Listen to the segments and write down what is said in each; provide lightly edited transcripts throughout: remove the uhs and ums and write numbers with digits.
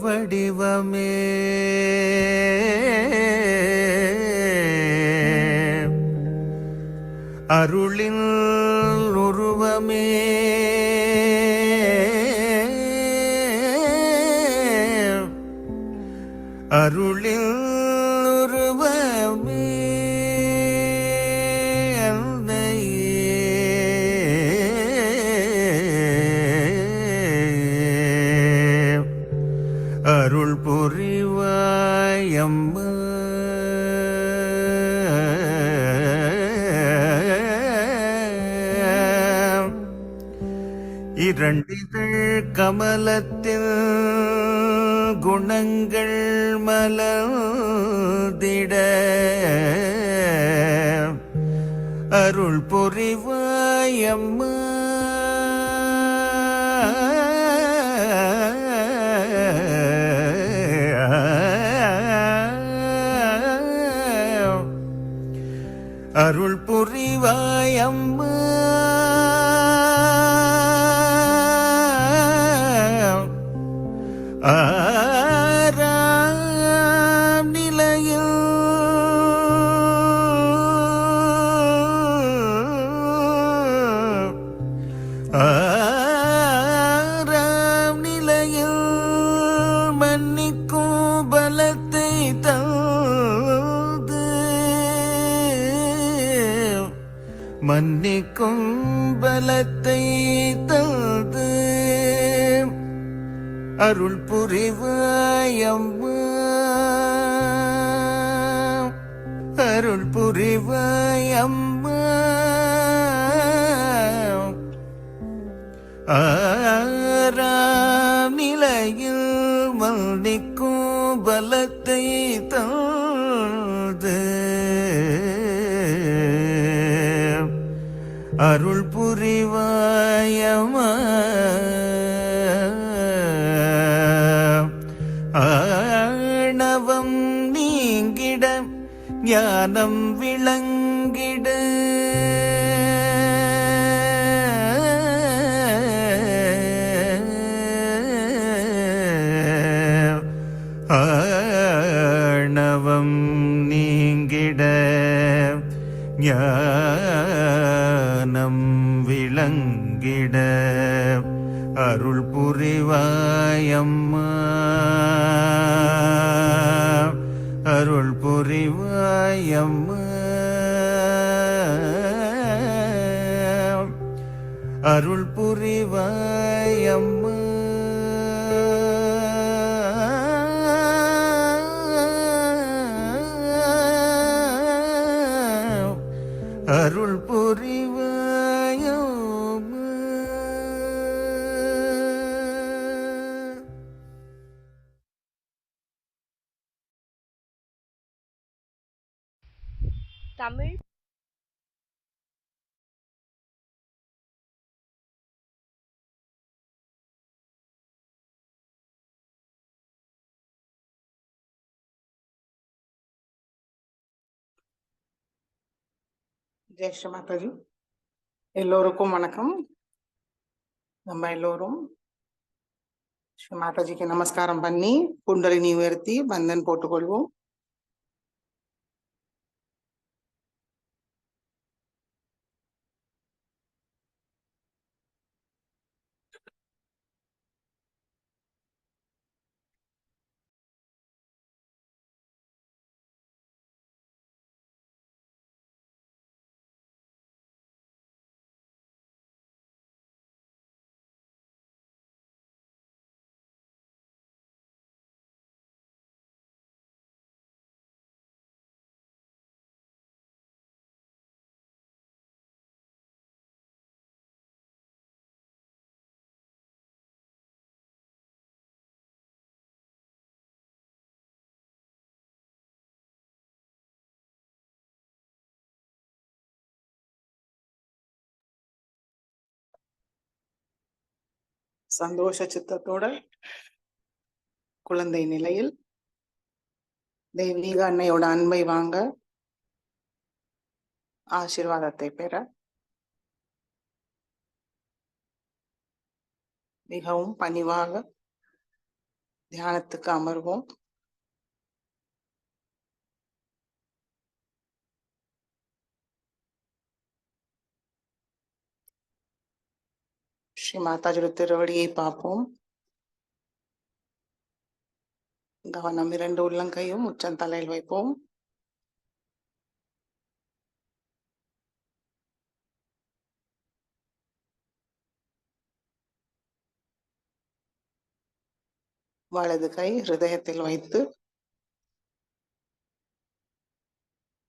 வடிவமே அருளின் உருவமே அருளின் உருவமே அருள் புரிவாயம்மா இரண்டிதழ் கமலத்தில் குணங்கள் மலர்ந்திட அருள் புரிவாயம்மா அருள் புரிவாயம்மா ஆறாம் நிலையில் ஆறாம் நிலையில் மன்னிக்கும் பலத்தை தந்து மன்னிக்கும் பலத்தை தந்து அருள் புரிவாயம்மா அருள் புரிவாயம்மா ஆறாம் நிலையில் மன்னிக்கும் பலத்தை தந்து அருள் புரிவாயம்மா ஆணவம் நீங்கிட ஞானம் விளங்கிட ஆணவம் நீங்கிட ஞானம் விளங்கிட அருள் புரிவாயம்மா அருள் புரிவாயம்மா அருள் புரிவாயம்மா அருள் புரிவாயம்மா. தமிழ் ஜெய் ஸ்ரீ மாதாஜி. எல்லோருக்கும் வணக்கம். நம்ம எல்லோரும் ஸ்ரீ மாதாஜிக்கு நமஸ்காரம் பண்ணி குண்டலினி உயர்த்தி பந்தன் போட்டுக்கொள்வோம். சந்தோஷ சித்தத்தோட குழந்தை நிலையில் தெய்வீக அன்னையோட அன்பை வாங்க, ஆசீர்வாதத்தை பெற மிகவும் பணிவாக தியானத்துக்கு அமர்வோம். ஸ்ரீ மாதாஜி திருவடியை பார்ப்போம். கவனம் 2 உள்ளங்கையும் உச்சந்தலையில் வைப்போம். வலது கை ஹிருதயத்தில் வைத்து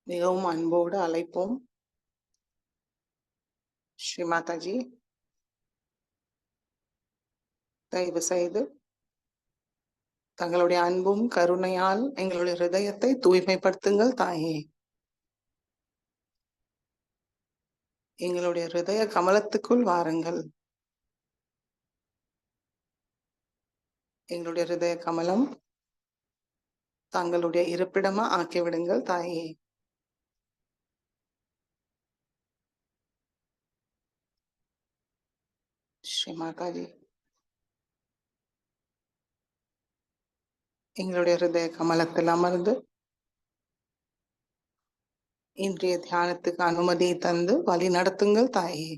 மிகவும் அன்போடு அழைப்போம். ஸ்ரீ மாதாஜி, தயவு செய்து தங்களுடைய அன்பும் கருணையால் எங்களுடைய ஹிருதயத்தை தூய்மைப்படுத்துங்கள் தாயே. எங்களுடைய ஹிருதய கமலத்துக்குள் வாருங்கள். எங்களுடைய ஹிருதய கமலம் தங்களுடைய இருப்பிடமா ஆக்கிவிடுங்கள் தாயே. ஸ்ரீ மாதாஜி, எங்களுடைய ஹிருதய கமலத்தில் அமர்ந்து இன்றைய தியானத்துக்கு அனுமதி தந்து வழி நடத்துங்கள் தாயே.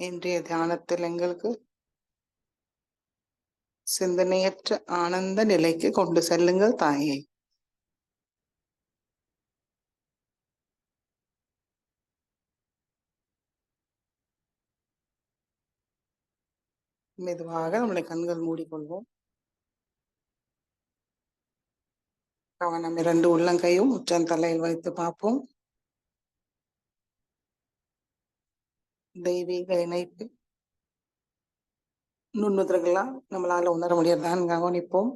இன்றைய தியானத்தில் எங்களுக்கு சிந்தனையற்ற ஆனந்த நிலைக்கு கொண்டு செல்லுங்கள் தாயே. மெதுவாக நம்முடைய கண்கள் மூடிக்கொள்வோம். கவனம் 2 உள்ளங்கையும் உச்சந்தலையில் வைத்து பார்ப்போம். தெய்வீக இணைப்பு நுண்ணுதர்களா நம்மளால உணர முடியறதான்னு கவனிப்போம்.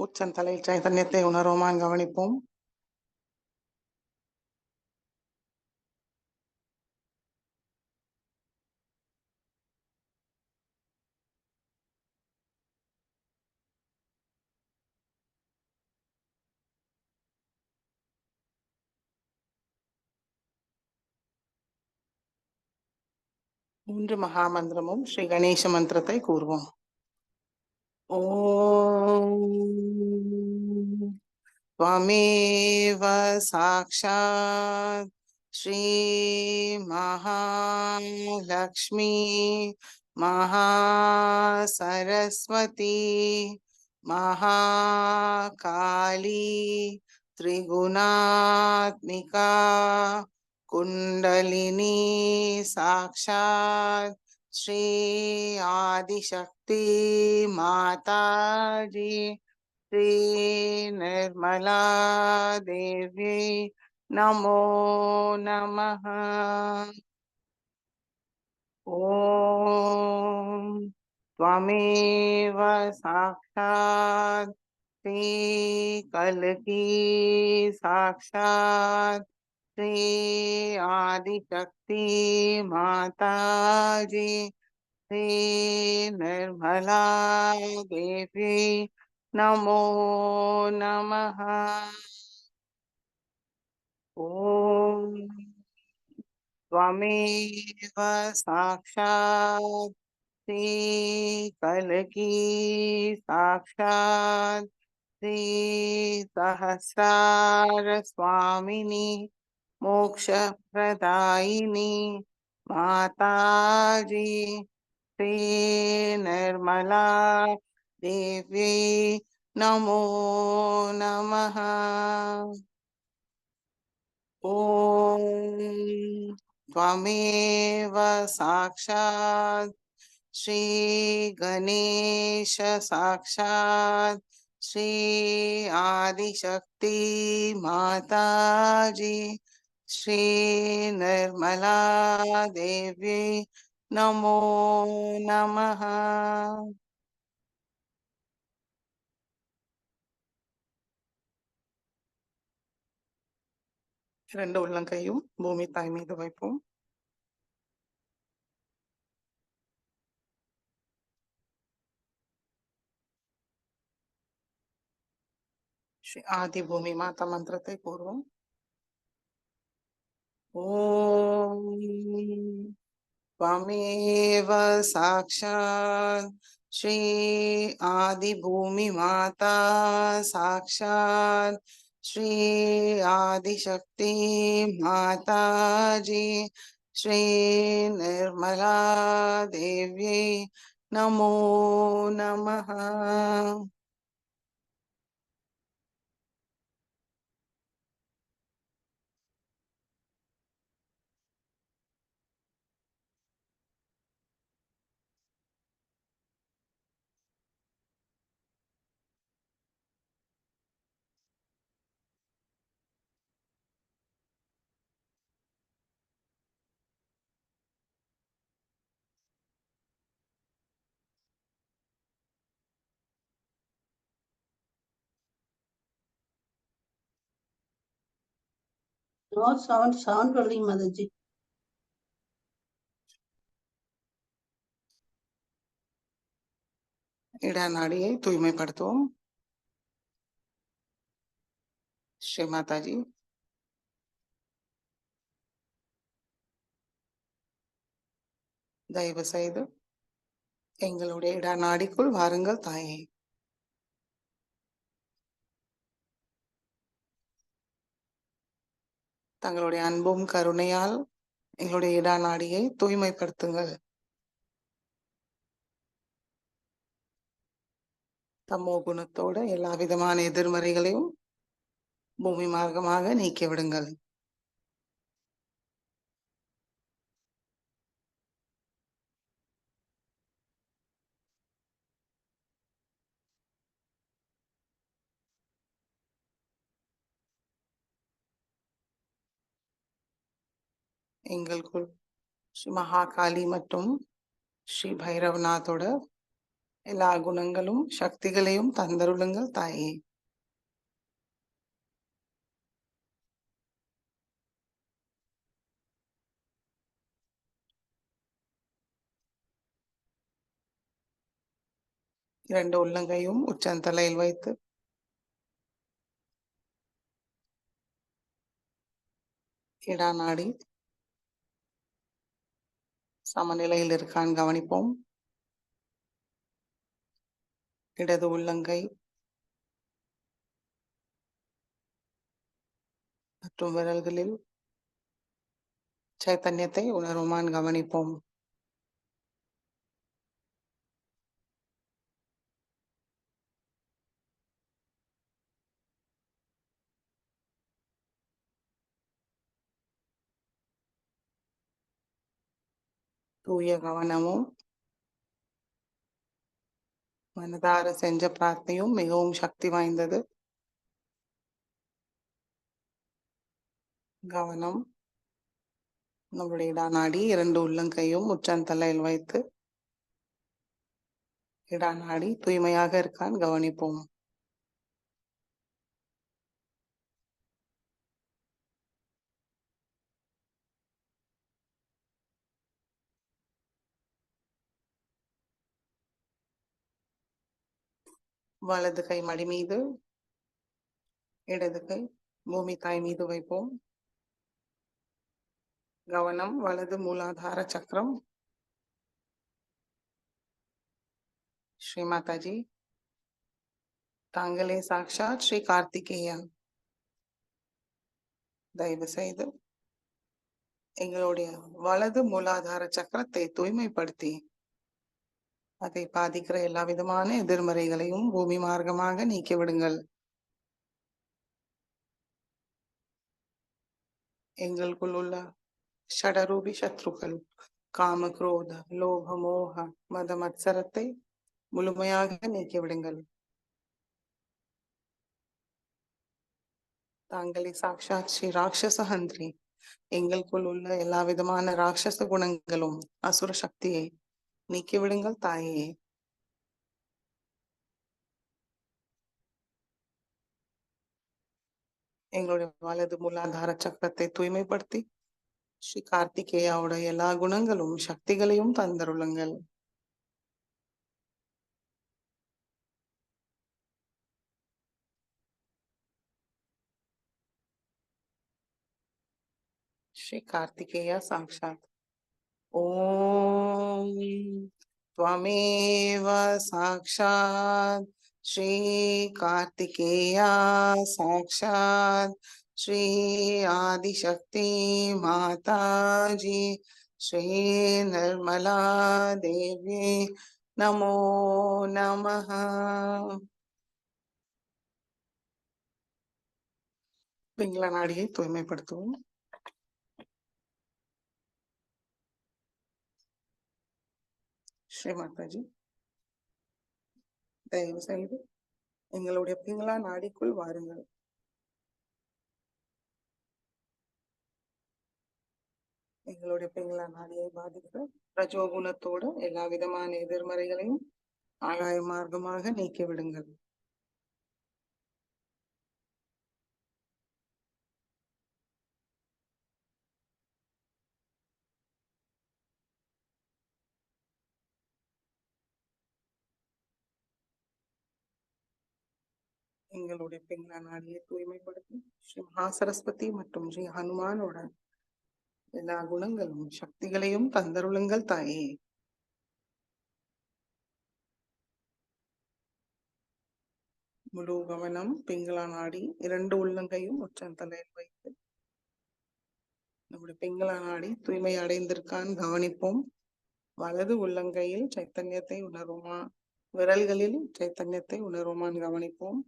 உச்சந்தலையில் சைதன்யத்தை உணர்வோமா கவனிப்போம். மூன்று மகா மந்திரமும் ஸ்ரீ கணேச மந்திரத்தை கூறுவோம். ஓம் त्वमेव साक्षात् श्री महालक्ष्मी महासरस्वती महाकाली त्रिगुणात्मिका कुंडलिनी साक्षात् श्री आदिशक्ति माताजी श्री निर्मला देवी नमो नमः। ओम त्वमेव साक्षात् श्री कल्की साक्षात् श्री आदिशक्ति माताजी श्री निर्मला देवी नमो नमः। ओम त्वमेव साक्षात् श्री कल्की साक्षात् श्री सहस्रार स्वामिनी मोक्ष प्रदायिनी माताजी श्री निर्मला देवी नमो नमः। ओम त्वमेव साक्षात् श्री गणेश साक्षात् श्री आदिशक्ति माताजी श्री निर्मला देवी नमो नमः। இரண்டு உள்ளங்கையும் பூமி தாய் மீது வைப்போம். ஸ்ரீ ஆதிபூமி மாதா மந்திரத்தை கூறுவோம். ஓம் त्वमेव साक्षात् श्री आदिभूमि माता साक्षात् श्री आदिशक्ति माता जी श्री निर्मला देव्यै नमो नमः. No sound rolling, Mataji. இடநாடியை தூய்மைப்படுத்துவோம். Sri Mataji, தயவு செய்து எங்களுடைய இடநாடிக்குள் வாருங்கள் தாயே. தங்களுடைய அன்பும் கருணையால் எங்களுடைய இடநாடியை தூய்மைப்படுத்துங்கள். தமோ குணத்தோட எல்லா விதமான எதிர்மறைகளையும் பூமி மார்க்கமாக நீக்கி விடுங்கள். எங்களுக்குள் ஸ்ரீ மகாகாளி மற்றும் ஸ்ரீ பைரவநாதோட எல்லா குணங்களும் சக்திகளையும் தந்தருளுங்கள் தாயே. இரண்டு உள்ளங்கையும் உச்சந்தலையில் வைத்து இடநாடி சமநிலையில் இருக்கான்னு கவனிப்போம். இடது உள்ளங்கை மற்றும் விரல்களில் சைத்தன்யத்தை உணர்வுமான் கவனிப்போம். தூய கவனமும் மனதார செஞ்ச பிரார்த்தனையும் மிகவும் சக்தி வாய்ந்தது. கவனம் நம்முடைய இடநாடி இரண்டு உள்ளங்கையும் உச்சந்தலையில் வைத்து இடநாடி தூய்மையாக இருக்கான்னு கவனிப்போம். வலது கை மடி மீது, இடது கை பூமி தாய் மீது வைப்போம். கவனம் வலது மூலாதார சக்கரம். ஸ்ரீ மாதாஜி, தாங்களே சாக்ஷாத் ஸ்ரீ கார்த்திகேயா. தயவு செய்து எங்களுடைய வலது மூலாதார சக்கரத்தை தூய்மைப்படுத்தி அதை பாதிக்கிற எல்லா விதமான எதிர்மறைகளையும் பூமி மார்க்கமாக நீக்கி விடுங்கள். எங்களுக்குள் உள்ள ஷடரூபி சத்ருக்கள் காம குரோத லோப மோக மத மத்சரத்தை முழுமையாக நீக்கி விடுங்கள். தாங்களே சாக்ஷாத் ஸ்ரீ ராட்சசஹந்திரி. எங்களுக்குள் உள்ள எல்லா விதமான ராட்சச குணங்களும் அசுர சக்தியை நீக்கி விடுங்கள் தாயே. எங்களுடைய வலது மூலாதார சக்கரத்தை தூய்மைப்படுத்தி ஸ்ரீ கார்த்திகேயாவோட எல்லா குணங்களும் சக்திகளையும் தந்தருளுங்கள். ஸ்ரீ கார்த்திகேயா சாக்ஷாத். ஓம் त्वमेव साक्षात् श्री कार्तिकेया साक्षात् श्री आदिशक्ति माताजी श्री निर्मला देवी नमो नमः. பிங்கள நாடியை தூய்மைப்படுத்துவோம். ஸ்ரீ மாதாஜி, தயவு செய்து எங்களுடைய பிங்களா நாடிக்குள் வாருங்கள். எங்களுடைய பிங்களா நாடியை பாதிக்க ரஜோகுணத்தோடு எல்லா விதமான எதிர்மறைகளையும் ஆகாய மார்க்கமாக நீக்கி விடுங்கள். எங்களுடைய பிங்களா நாடியை தூய்மைப்படுத்தி ஸ்ரீ மகாசரஸ்வதி மற்றும் ஸ்ரீ ஹனுமானோட எல்லா குணங்களும் சக்திகளையும் தந்தருளுங்கள் தாயே. முழு கவனம் பிங்களா நாடி 2 உள்ளங்கையும் உச்சந்தலையில் வைத்து நம்முடைய பிங்களா நாடி தூய்மை அடைந்திருக்கான்னு கவனிப்போம். வலது உள்ளங்கையில் சைத்தன்யத்தை உணர்வோமா, விரல்களில் சைத்தன்யத்தை உணர்வோமான்னு கவனிப்போம்.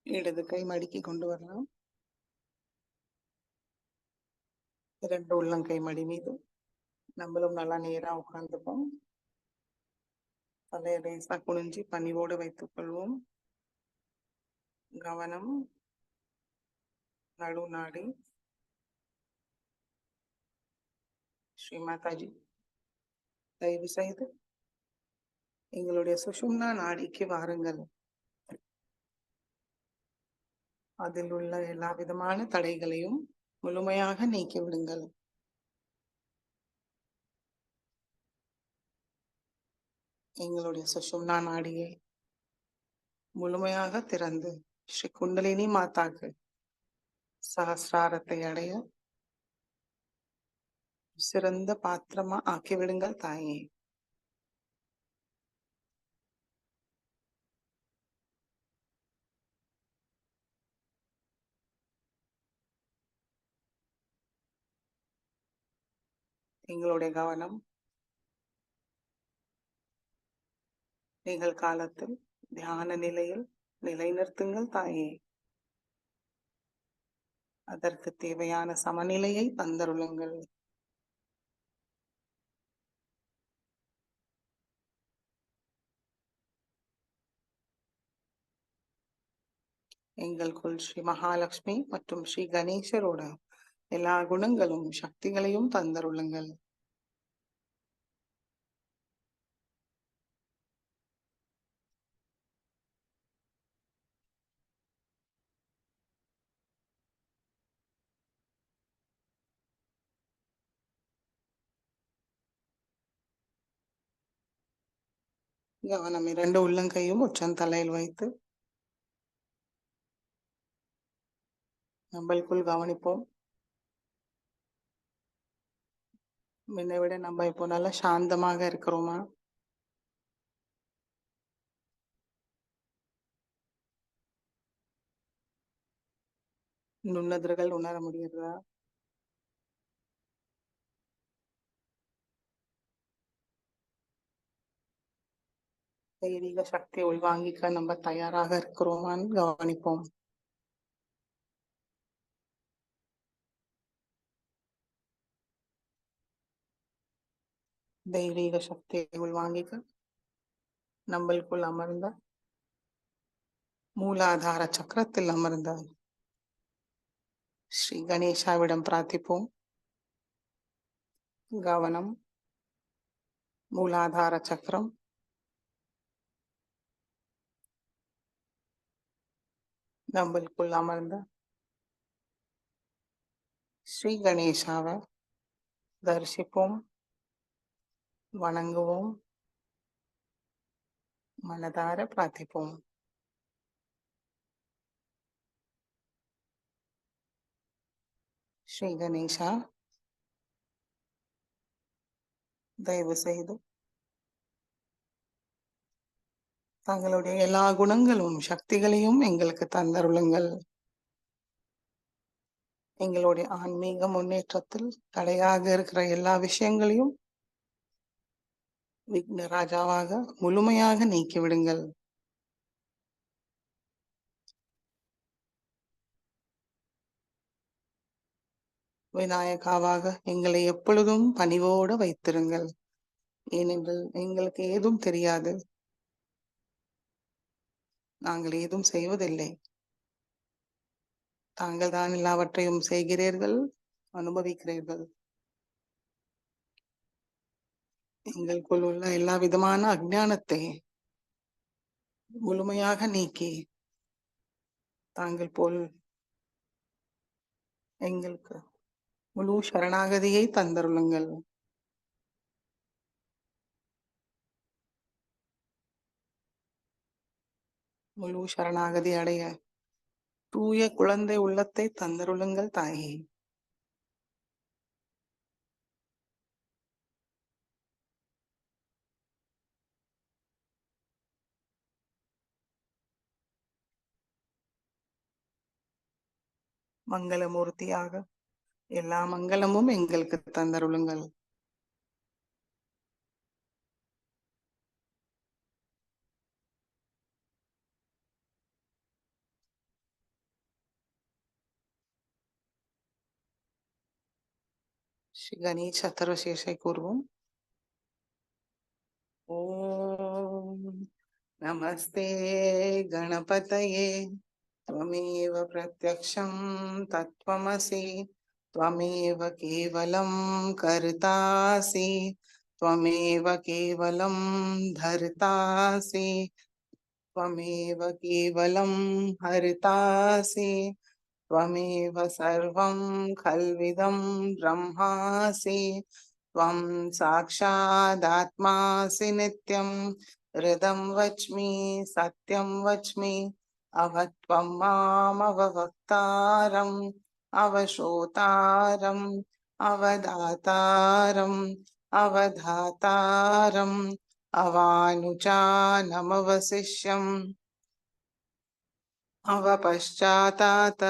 இடது கை மடிக்கி கொண்டு வரலாம். 2 உள்ளங்கை மடி மீது நம்மளும் நல்லா நேரா உட்கார்ந்துப்போம். தலையை லேசா குனிஞ்சி பணிவோடு வைத்துக் கொள்வோம். கவனம் நடுநாடி. ஸ்ரீ மாதாஜி, தயவு செய்து எங்களுடைய சுஷும்னா நாடிக்கு வாருங்கள். அதில் உள்ள எல்லா விதமான தடைகளையும் முழுமையாக நீக்கி விடுங்கள். எங்களுடைய சுஷும்னா நாடியை முழுமையாக திறந்து ஸ்ரீ குண்டலினி மாதாக்கு சகசிராரத்தை அடைய சிறந்த பாத்திரமா ஆக்கிவிடுங்கள் தாயே. எங்களுடைய கவனம் நிகழ்காலத்தில் தியான நிலையில் நிலைநிறுத்துங்கள் தாயே. அதற்கு தேவையான சமநிலையை தந்தருளுங்கள். எங்களுக்குள் ஸ்ரீ மகாலட்சுமி மற்றும் ஸ்ரீ கணேசரோட எல்லா குணங்களும் சக்திகளையும் தந்தருளுங்கள். கவனம் 2 உள்ளங்கையும் உச்சந்தலையில் வைத்து நம்மளுக்குள் கவனிப்போம். முன்னை விட நம்ம இப்போ நல்லா சாந்தமாக இருக்கிறோமா? நுண்ணதிர்கள் உணர முடியுறதா? தெய்வீக சக்தியை உள்வாங்கிக்க நம்ம தயாராக இருக்கிறோமான்னு கவனிப்போம். தெய்வீக சக்தியை உள்வாங்கிக்க நம்மளுக்குள் அமர்ந்த மூலாதார சக்கரத்தில் அமர்ந்த ஸ்ரீ கணேசாவிடம் பிரார்த்திப்போம். கவனம் மூலாதார சக்கரம், நம்மளுக்குள் அமர்ந்த ஸ்ரீ கணேசாவை தரிசிப்போம், வணங்குவோம், மனதார பிரார்த்திப்போம். ஸ்ரீ கணேசா, தயவு செய்து தங்களுடைய எல்லா குணங்களும் சக்திகளையும் எங்களுக்கு தந்தருளுங்கள். எங்களுடைய ஆன்மீக முன்னேற்றத்தில் தடையாக இருக்கிற எல்லா விஷயங்களையும் விக்ன ராஜாவாக முழுமையாக நீக்கிவிடுங்கள். விநாயகாவாக எங்களை எப்பொழுதும் பணிவோடு வைத்திருங்கள். ஏனென்றால் எங்களுக்கு ஏதும் தெரியாது, நாங்கள் ஏதும் செய்வதில்லை. தாங்கள் தான் எல்லாவற்றையும் செய்கிறீர்கள், அனுபவிக்கிறீர்கள். எங்களுக்குள் உள்ள எல்லா விதமான அஞ்ஞானத்தை முழுமையாக நீக்கி தாங்கள் போல் எங்களுக்கு முழு சரணாகதியை தந்தருளுங்கள். முழு சரணாகதி அடைய தூய குழந்தை உள்ளத்தை தந்தருளுங்கள் தாயே. மங்களமூர்த்தியாக எல்லா மங்களமும் எங்களுக்கு தந்தருளுங்கள். ஸ்ரீ கணேஷ் சத்தர்வசேஷை கூறுவோம். ஓம் நமஸ்தே கணபதயே त्वमेव प्रत्यक्षं तत्त्वमसि त्वमेव केवलं कर्तासि त्वमेव केवलं धर्तासि त्वमेव केवलं हर्तासि त्वमेव सर्वं खल्विदं ब्रह्मासि त्वं साक्षादात्मासि नित्यं हृदं वच्मि सत्यं वच्मि अवत्वं मामवक्तारम् अवशोतारम् अवदातारम् अवधातारम् अवानुचानमवशिष्यम् अवपश्चातात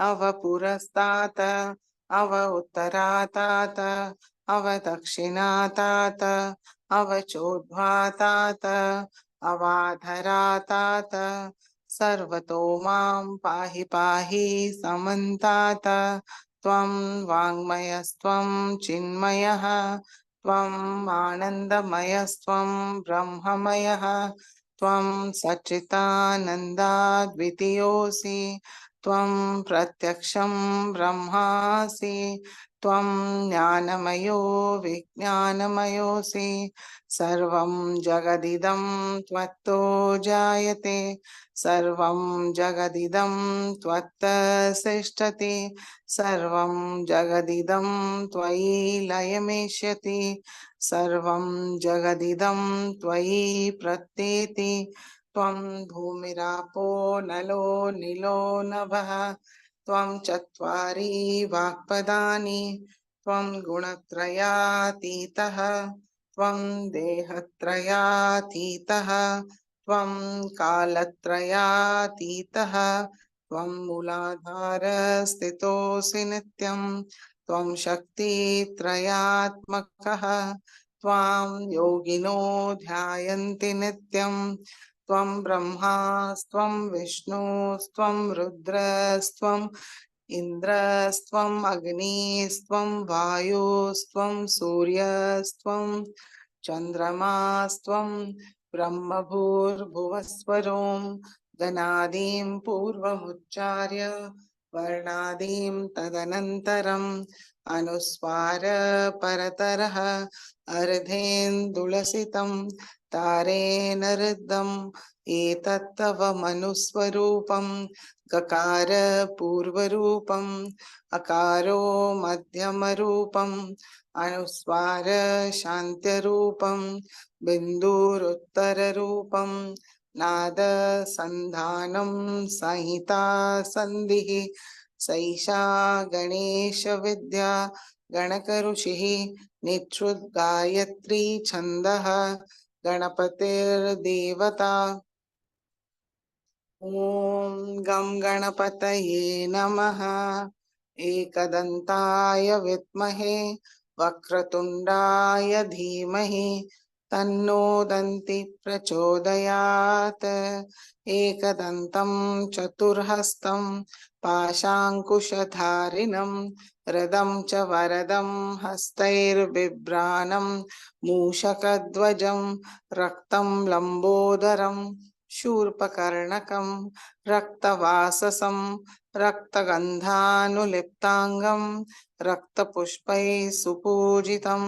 अवपुरस्तात अव उत्तरातात अवदक्षिणातात अवचोद्ध्वातात अवाधरातात सर्वतो मां पाहि पाहि समन्तात त्वं वाङ्मयस्त्वं चिन्मयः त्वम् आनन्दमयस्त्वं ब्रह्ममयः त्वं सच्चिदानन्दाद्वितीयोऽसि त्वं प्रत्यक्षं ब्रह्मासि त्वं ज्ञानमयो विज्ञानमयोऽसि सर्वं जगदिदं त्वत्तो जायते सर्वं जगदिदं त्वत्तसिष्ठति सर्वं जगदिदं त्वयि लयमेष्यति सर्वं जगदिदं त्वयि प्रत्येति त्वं भूमिरापो नलो निलो नभः त्वं चत्वारि वाक्पदानि त्वं गुणत्रयातीतः त्वं देहत्रयातीतः त्वं कालत्रयातीतः त्वं मूलाधारस्थितोऽसि नित्यं त्वं शक्तित्रयात्मकः त्वां योगिनो ध्यायन्ति नित्यं त्वं ब्रह्मास्त्वं विष्णुस्त्वं रुद्रस्त्वम् इन्द्रस्त्वम् अग्निस्त्वं वायुस्त्वं सूर्यस्त्वं चन्द्रमास्त्वं ब्रह्मभूर्भुवस्वरों गणादीं पूर्वमुच्चार्य वर्णादीं तदनन्तरम् अनुस्वार परतरः अर्धेन्दुलसितं तारेण रुद्धम् एतत्तव मनुस्वरूपं गकार पूर्वरूपम् अकारो मध्यमरूपम् अनुस्वार शान्त्यरूपम् बिन्दुरुत्तररूपम् नाद संधानं संहिता संधिः सैषा गणेश विद्या गणक ऋषिः निच्छ्रुत गायत्री छन्दः गणपतिर्देवता। ॐ गं गणपतये नमः। एकदन्ताय विद्महे वक्रतुण्डाय धीमहि तन्नो दन्ति प्रचोदयात्। एकदन्तं चतुर्हस्तं पाशाङ्कुशधारिणं रदं च वरदं हस्तैर्बिभ्राणं मूषकध्वजं रक्तं लम्बोदरं शूर्पकर्णकं रक्तवाससं रक्तगन्धानुलिप्ताङ्गं रक्तपुष्पैः सुपूजितं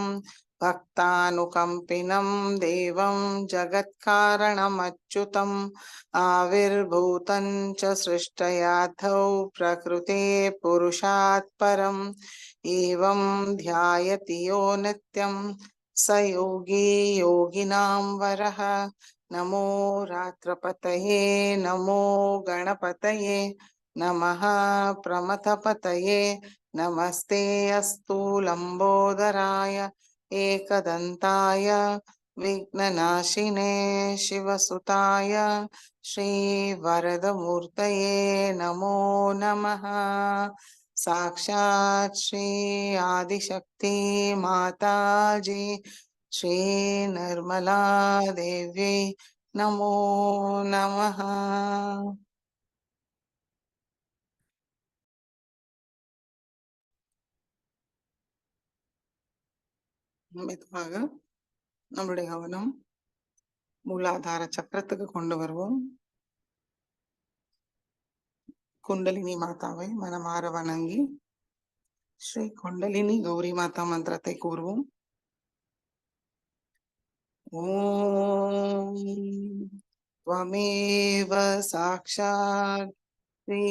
भक्तानुकम्पिनं देवं जगत्कारणमच्युतम् आविर्भूतं च सृष्टयाथौ प्रकृते पुरुषात् परम् एवं ध्यायति यो नित्यं स योगी योगिनां वरः। नमो रात्रपतये नमो गणपतये नमः प्रमथपतये नमस्ते अस्तु लंबोदराय एकदन्ताय विघ्ननाशिने शिवसुताय श्रीवरदमूर्तये नमो नमः। साक्षात् श्री आदिशक्ति माताजी श्री निर्मला देवी नमो नमः। மெதுவாக நம்மளுடைய கவனம் மூலாதார சக்கரத்துக்கு கொண்டு வருவோம். குண்டலினி மாதாவை மனமாற வணங்கி ஸ்ரீ குண்டலினி கௌரி மாதா மந்திரத்தை கூறுவோம். ஓம் त्वमेव साक्षात् श्री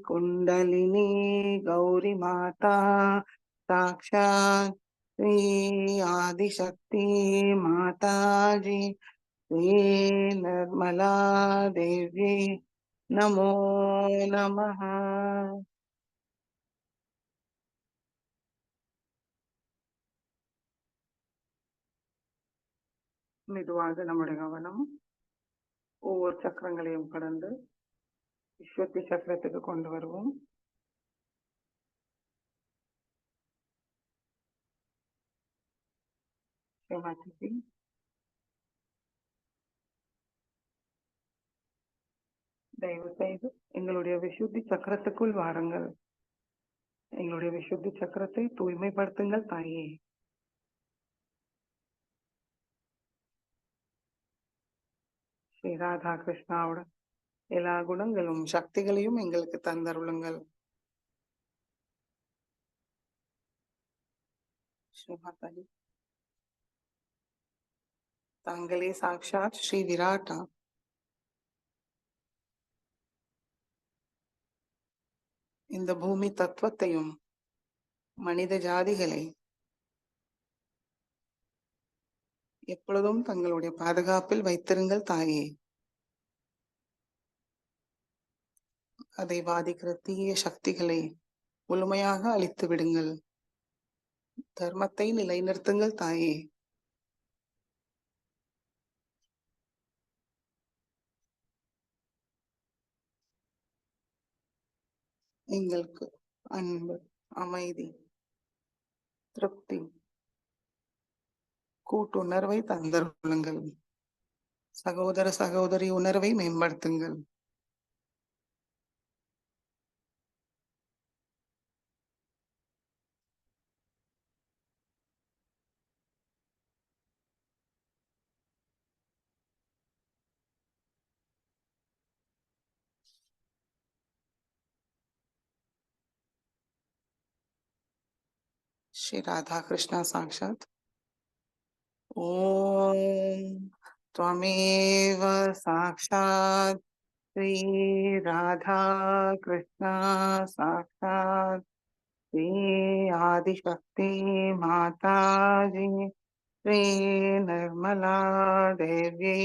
कुंडलिनी गौरी माता साक्षात् श्री आदिशक्ति माता जी श्री निर्मला देवी नमो नमः। மெதுவாக நம்முடைய கவனம் ஒவ்வொரு சக்கரங்களையும் கடந்து விஸ்வத்தி சக்கரத்துக்கு கொண்டு வருவோம். தயவு செய்து எங்களுடைய விசுத்தி சக்கரத்துக்குள் வாருங்கள். எங்களுடைய விசுத்தி சக்கரத்தை தூய்மைப்படுத்துங்கள் தாயே. ஸ்ரீ ராதா கிருஷ்ணாவோட எல்லா குணங்களும் சக்திகளையும் எங்களுக்கு தந்தருளுங்கள். ஸ்ரீமாதாஜி தாங்களே சாக்ஷாத் ஸ்ரீ விராட்டா. இந்த பூமி தத்துவத்தையும் மனித ஜாதிகளை எப்பொழுதும் தங்களுடைய பாதுகாப்பில் வைத்திருங்கள் தாயே. அதை பாதிக்கிற தீய சக்திகளை முழுமையாக அழித்து விடுங்கள். தர்மத்தை நிலைநிறுத்துங்கள் தாயே. எங்களுக்கு அன்பு, அமைதி, திருப்தி, கூட்டுணர்வை தந்தருளுங்கள். சகோதர சகோதரி உணர்வை மேம்படுத்துங்கள். श्री राधा कृष्णा साक्षात। ओम त्वमेव साक्षात् श्री राधा कृष्णा साक्षात् श्री आदिशक्ति माता जी श्री निर्मला देव्यै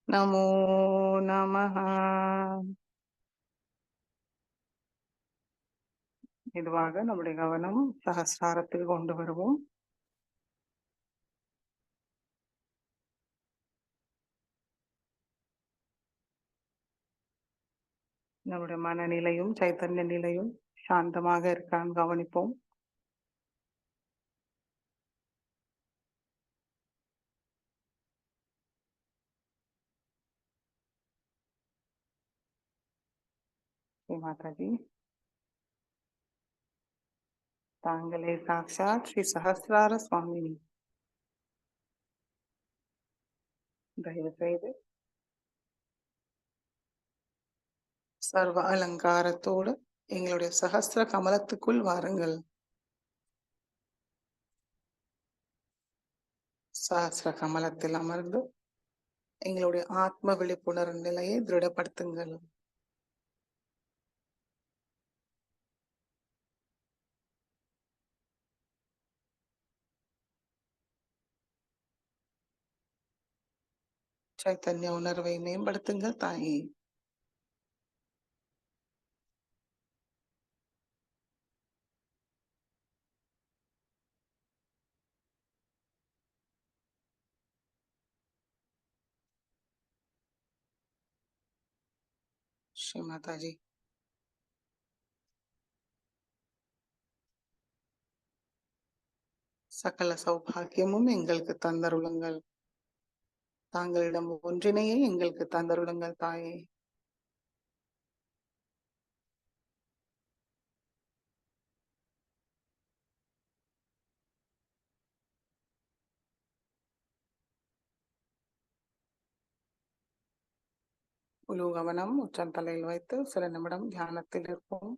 नमो नमः। மெதுவாக நம்முடைய கவனம் சகஸ்ராரத்தில் கொண்டு வருவோம். நம்முடைய மனநிலையும் சைத்தன்ய நிலையும் சாந்தமாக இருக்கான்னு கவனிப்போம். ஸ்ரீ மாதாஜி, தாங்களே சாக்ஷாத் ஸ்ரீ சஹஸ்ரார சுவாமினி. தயவு செய்து சர்வ அலங்காரத்தோடு எங்களுடைய சஹஸ்ர கமலத்துக்குள் வாருங்கள். சஹஸ்ர கமலத்தில் அமர்ந்து எங்களுடைய ஆத்ம விழிப்புணர்வு நிலையை திருடப்படுத்துங்கள். சைத்தன்ய உணர்வை மேம்படுத்துங்கள் தாயே. ஸ்ரீ மாதாஜி, சகல சௌபாகியமும் எங்களுக்கு தந்தருளுங்கள். தாங்களிடம் ஒன்றினையே எங்களுக்கு தந்தருளுங்கள் தாயே. முழு கவனம் உச்சந்தலையில் வைத்து சில நிமிடம் தியானத்தில் இருப்போம்.